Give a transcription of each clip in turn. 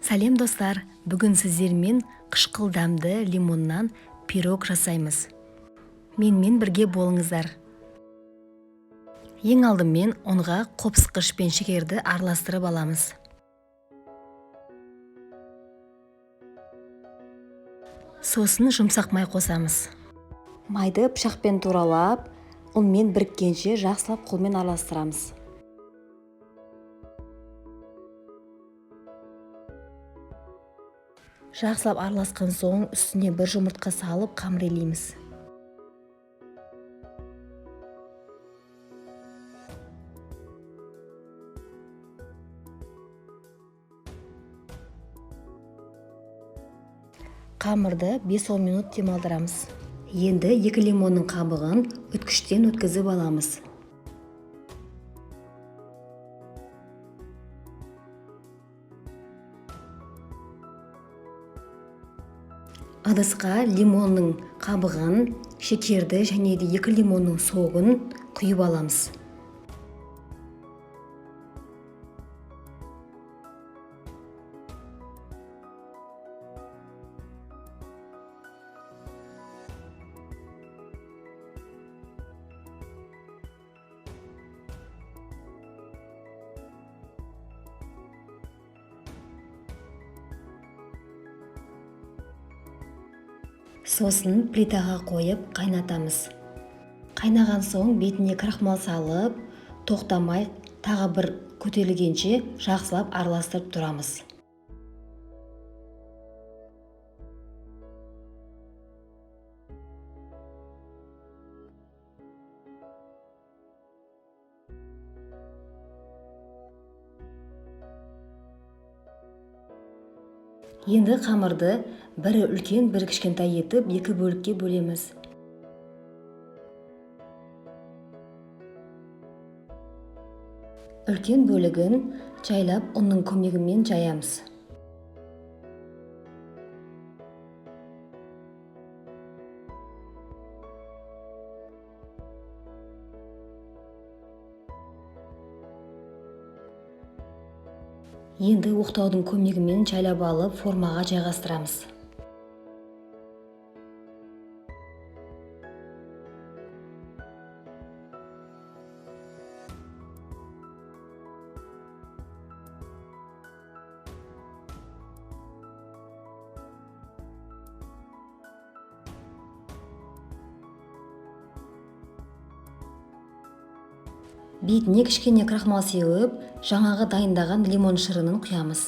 Сәлем достар, бүгін сіздермен қышқыл дәмді лимоннан пирог жасаймыз. Менімен бірге болыңыздар. Ең алдымен онға қопсыққыш пен шекерді араластырып аламыз. Сосын жұмсақ май қосамыз. Майды пышақпен туралап, ұнмен біріккенше жақсылап қолмен араластырамыз. Жақсылап араласқан соң үстіне бір жұмыртқа салып қамырелейміз. Қамырды 5-10 минут демалдырамыз. Енді 2 лимонның қабығын үткіштен өткізіп аламыз. Ыдысқа лимонның қабығын, шекерді және де 2 лимонның соғын құйып аламыз. Сосын плитаға қойып қайнатамыз. Қайнаған соң бетіне крахмал салып, тоқтамай тағы бір көтерілгенше жақсылап араластырып тұрамыз. Енді қамырды бірі үлкен, бірі кішкентай етіп 2 бөлікке бөлеміз. Үлкен бөлігін жайлап ұнның көмегімен жаямыз. Енді оқтаудың көмегімен жайлап алып формаға жайғастырамыз. Бетіне кішкене крахмал сеуіп, жаңағы дайындаған лимон шырынын құямыз.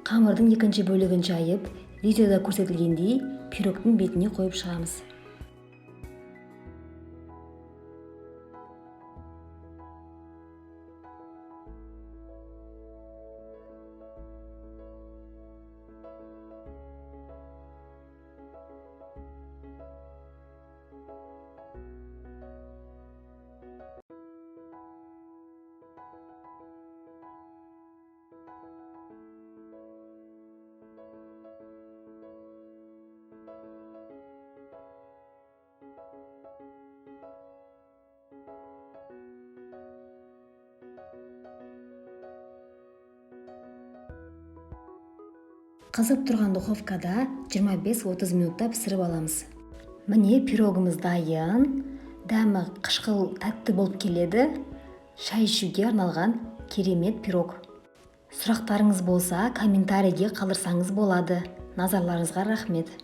Қамырдың екінші бөлігін жайып, видеода көрсетілгендей пирогтың бетіне қойып шығамыз. Қызып тұрған духовкада 25-30 минутта пісіріп аламыз. Міне пирогымыз дайын, дәмі қышқыл тәтті болып келеді. Шай ішуге арналған керемет пирог. Сұрақтарыңыз болса, комментарийге қалдырсаңыз болады. Назарларыңызға рахмет.